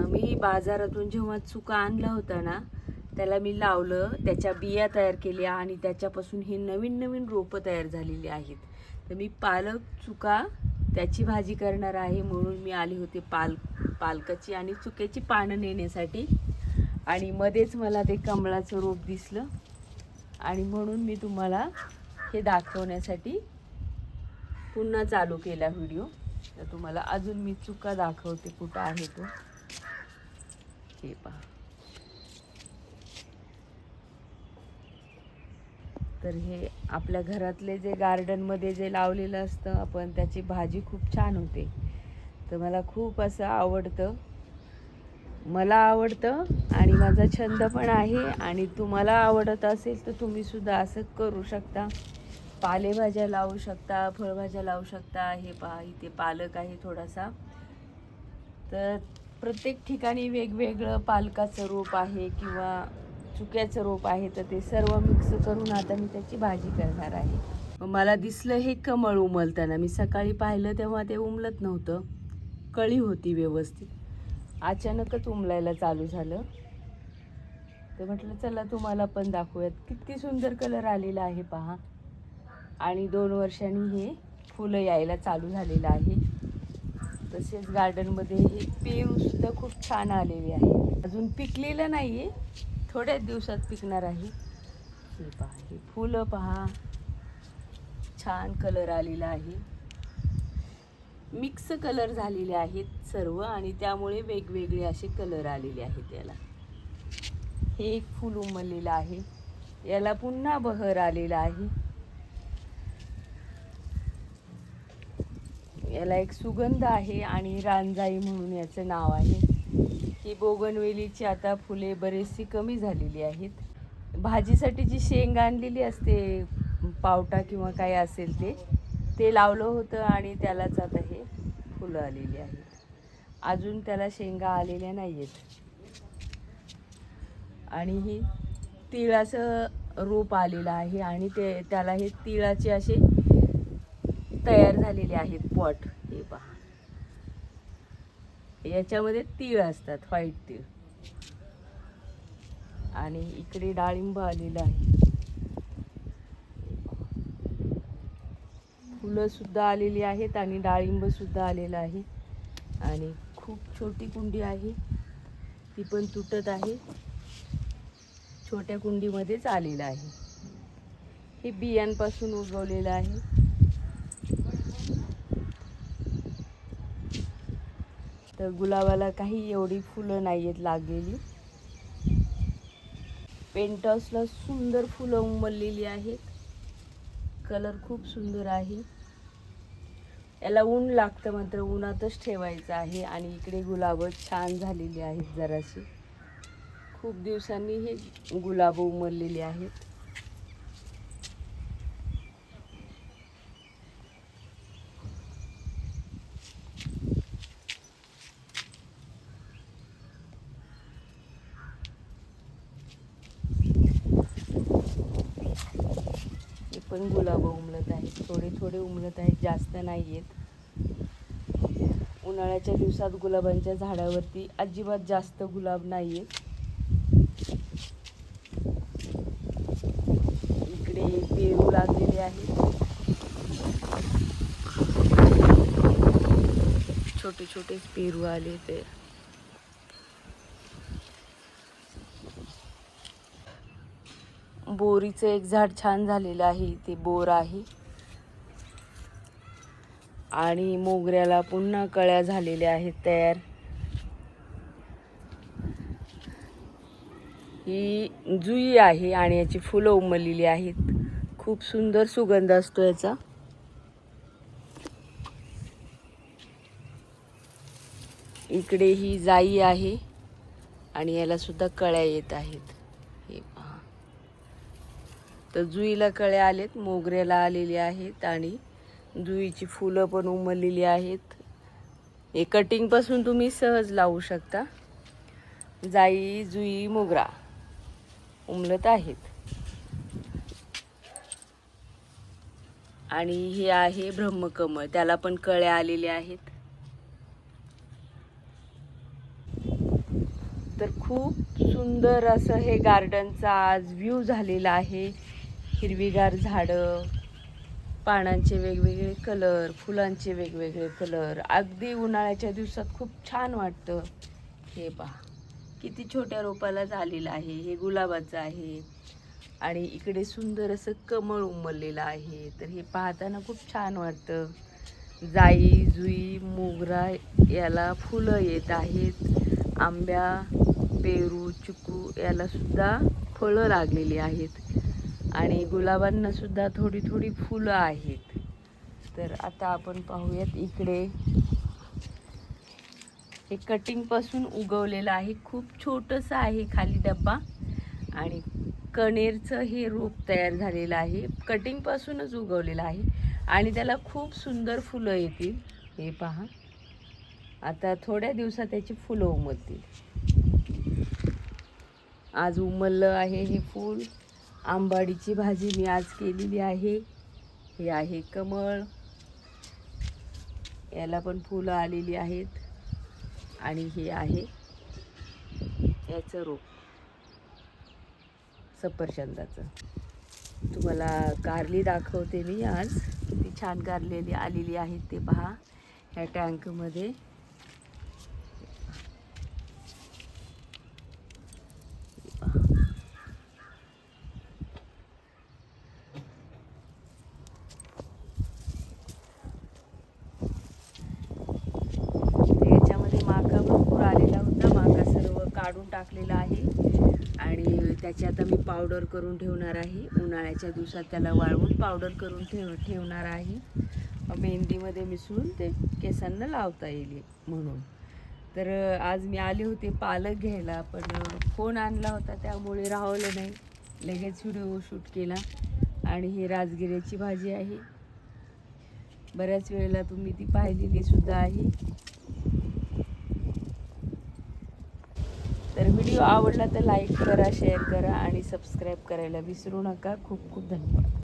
मी बाजारातून जेव्हा चुका आणला होता ना, त्याला मी लावलं, त्याच्या बिया तयार केल्या आणि त्याच्यापासून ही नवीन नवीन रोपं तयार झालेली आहेत. तर मी पालक चुका त्याची भाजी करणार आहे, म्हणून मी आले होते पालकाची आणि चुक्याची पानं नेण्यासाठी. आणि मध्येच मला ते कमळाचं रोप दिसलं आणि म्हणून मी तुम्हाला हे दाखवण्यासाठी पुन्हा चालू केला व्हिडिओ. तर तुम्हाला अजून मी चुका दाखवते, कुठं आहे तो. हे पहा. तर हे आपल्या घरातले जे गार्डनमध्ये जे लावलेलं असतं आपण, त्याची भाजी खूप छान होते. तर मला खूप असं आवडतं, मला आवडतं आणि माझा छंद पण आहे. आणि तुम्हाला आवडत असेल तर तुम्ही सुद्धा असं करू शकता. पालेभाज्या लावू शकता, फळभाज्या लावू शकता. हे पहा, इथे पालक आहे थोडासा. तर प्रत्येक ठिकाणी वेगवेगळं पालकाचं रोप आहे किंवा चुक्याचं रोप आहे. तर ते सर्व मिक्स करून आता मी त्याची भाजी करणार आहे. मला दिसलं हे कमळ उमलताना. मी सकाळी पाहिलं तेव्हा ते उमलत नव्हतं, कळी होती व्यवस्थित. अचानकच उमलायला चालू झालं. तर म्हटलं चला तुम्हाला पण दाखवूयात. किती सुंदर कलर आलेला आहे पहा. आणि 2 वर्षांनी हे फुलं यायला चालू झालेलं आहे. तसेच गार्डनमध्ये हे पेरूसुद्धा खूप छान आलेले आहे. अजून पिकलेलं नाही आहे, थोड्याच दिवसात पिकणार आहे. हे पहा, हे फुलं पहा, छान कलर आलेला आहे. मिक्स कलर झालेले आहेत सर्व आणि त्यामुळे वेगवेगळे असे कलर आलेले आहेत याला. हे एक फूल उमललेलं आहे, याला पुन्हा बहर आलेला आहे. याला एक सुगंध आहे आणि रानजाई म्हणून याचं नाव आहे. ही बोगनवेलीची आता फुले बरीचशी कमी झालेली आहेत. भाजीसाठी जी शेंग आणलेली असते, पावटा किंवा काय असेल ते लावलं होतं आणि त्यालाच आता हे फुलं आलेली आहेत. अजून त्याला शेंगा आलेल्या नाही आहेत. आणि ही तिळाचं रोप आलेलं आहे आणि त्याला हे तिळाचे असे तयार झालेले आहेत पॉट. हे पहा, याच्यामध्ये तीळ असतात, व्हाईट तीळ. आणि इकडे डाळिंब आलेलं आहे. फुलं सुद्धा आलेली आहेत आणि डाळिंब सुद्धा आलेलं आहे. आणि खूप छोटी कुंडी आहे, ती पण तुटत आहे. छोट्या कुंडीमध्येच आलेलं आहे. हे बियांपासून उगवलेलं आहे. तर गुलाबाला काही एवढी फुलं नाही आहेत लागलेली. पेंटॉसला सुंदर फुलं उमललेली आहेत. कलर खूप सुंदर आहे. याला ऊन लागतं, मात्र उन्हातच ठेवायचं आहे. आणि इकडे गुलाब छान झालेली आहेत जराशी. खूप दिवसांनी हे गुलाब उमललेले आहेत. हे पण गुलाब उमलत आहेत, थोडे थोडे उमलत आहेत, जास्त नाही आहेत. उन्हाळ्याच्या दिवसात गुलाबांच्या झाडावरती अजिबात जास्त गुलाब नाही आहेत. इकडे पेरू लागलेले आहेत, छोटे छोटे पेरू आले. ते बोरीचं एक झाड छान झालेलं आहे, ते बोर आहे. आणि मोगऱ्याला पुन्हा कळ्या झालेल्या आहेत तयार. ही जुई आहे आणि याची फुलं उमललेली आहेत. खूप सुंदर सुगंध असतो याचा. इकडे ही जाई आहे आणि याला सुद्धा कळ्या येत आहेत. हे पहा, तर जुईला कळ्या आलेत, मोगऱ्याला आलेली आहेत आणि जुईची फुलं पण उमललेली आहेत. हे कटिंग पासून तुम्ही सहज लावू शकता. जाई, जुई, मोगरा उमलत आहेत. आणि हे आहे ब्रह्मकमळ, त्याला पण कळ्या आलेल्या आहेत. तर खूप सुंदर असं हे गार्डनचा आज व्ह्यू झालेला आहे. हिरवीगार झाडं, पानांचे वेगवेगळे कलर, फुलांचे वेगवेगळे कलर, अगदी उन्हाळ्याच्या दिवसात खूप छान वाटतं. हे पहा किती छोट्या रोपाला झालेलं आहे. हे गुलाबाचं आहे आणि इकडे सुंदर असं कमळ उमललेलं आहे. तर हे पाहताना खूप छान वाटतं. जाई जुई मोगरा याला फुलं येत आहेत. आंब्या, पेरू, चिकू याला सुद्धा फळं लागलेली आहेत आणि गुलाबांना सुद्धा थोडी थोडी फुलं आहेत. तर आता आपण पाहूयात इकडे हे कटिंगपासून उगवलेलं आहे. खूप छोटंसं आहे खाली डब्बा आणि कणेरचं हे रोप तयार झालेलं आहे. कटिंगपासूनच उगवलेलं आहे आणि त्याला खूप सुंदर फुलं येतील. हे पहा, आता थोड्या दिवसात त्याची फुलं उमलतील. आज उमललं आहे हे फूल. आंबाडीची भाजी मी आज केलेली आहे. हे आहे कमळ, याला पण फुलं आलेली आहेत आणि हे आहे याचं रोप सफरचंदाचं. तुम्हाला कारली दाखवते मी आज. ती छान कारलेली आलेली आहेत. ते पहा ह्या टँकमध्ये. याच्यामध्ये माका भरपूर आलेला होता. माका सर्व काढून टाकलेला आहे आणि त्याची आता मी पावडर करून ठेवणार आहे. उन्हाळ्याच्या दिवसात त्याला वाळवून पावडर करून ठेवणार आहे. मेहंदीमध्ये मिसळून ते केसांना लावता येईल म्हणून. तर आज मी आले होते पालक घ्यायला, पण फोन आणला होता त्यामुळे राहवलं नाही. लगेच व्हिडिओ शूट केला. आणि ही राजगिऱ्याची भाजी आहे. बऱ्याच वेळेला तुम्ही ती पाहिलेली सुद्धा आहे. तर व्हिडिओ आवडला तर लाईक करा, शेअर करा आणि सबस्क्राईब करायला विसरू नका. खूप खूप धन्यवाद.